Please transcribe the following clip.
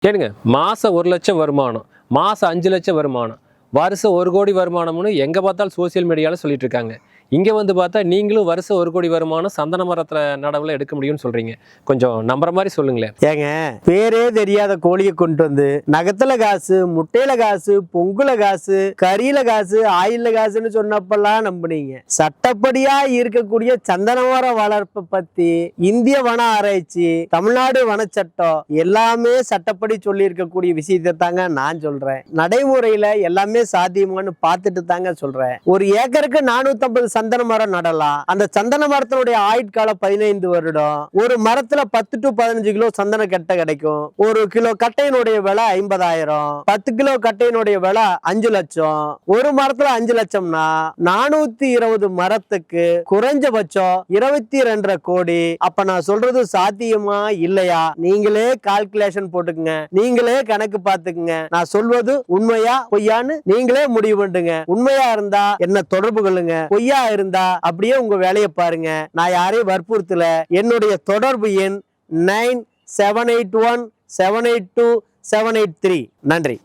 கேளுங்க, மாதம் 1,00,000 வருமானம், மாதம் 5 லட்சம் வருமானம், வருஷம் 1 கோடி வருமானம்னு எங்கே பார்த்தாலும் சோசியல் மீடியாவில் சொல்லிட்டு இருக்காங்க. இங்கே வந்து பார்த்தா நீங்களும் வருஷம் 1 கோடி வருமானம் சந்தன மரத்தில் நடவில் எடுக்க முடியும்னு சொல்கிறீங்க. கொஞ்சம் நம்புற மாதிரி சொல்லுங்களேன். ஏங்க, பேரே தெரியாத கோழியை கொண்டு வந்து நகத்துல காசு, முட்டையில காசு, பொங்குல காசு, கறியில காசு, ஆயில்ல காசுன்னு சொன்னப்பெல்லாம் நம்புனீங்க. சட்டப்படியா இருக்கக்கூடிய சந்தன மர வளர்ப்பை பத்தி இந்திய வன ஆராய்ச்சி, தமிழ்நாடு வனச்சட்டம் எல்லாமே சட்டப்படி சொல்லி இருக்கக்கூடிய விஷயத்தை தாங்க நான் சொல்றேன். நடைமுறையில எல்லாமே சாத்தியமானு பார்த்துட்டு தாங்க சொல்றேன். ஒரு ஏக்கருக்கு 450 சந்தன மரம் நடலாம். அந்த சந்தன மரத்தினுடைய ஆயுட்காலம் 15 வருடம். ஒரு மரத்துல 10 to 15 கிலோ சந்தன கட்டை கிடைக்கும். ஒரு கிலோ கட்டையினுடைய விலை 50,000. 10 கிலோ கட்டையினுடைய விலை 5 லட்சம். ஒரு மரத்துல 5 லட்சம்னா 420 மரத்துக்கு குறைஞ்சபட்சம் 22.5 கோடி. அப்ப நான் சொல்றது சாத்தியமா இல்லையா? நீங்களே கால்குலேஷன் போட்டுக்குங்க, நீங்களே கணக்கு பார்த்துக்குங்க. நான் சொல்வது உண்மையா பொய்யான்னு நீங்களே முடிவு பண்ணுங்க. உண்மையா இருந்தா என்ன தொடர்பு கொள்ளுங்க, பொய்யா இருந்தா அப்படியே உங்க வேலையை பாருங்க. நான் யாரையும் வற்புறுத்தல. என்னுடைய தொடர்பு எண் 9781782783. நன்றி.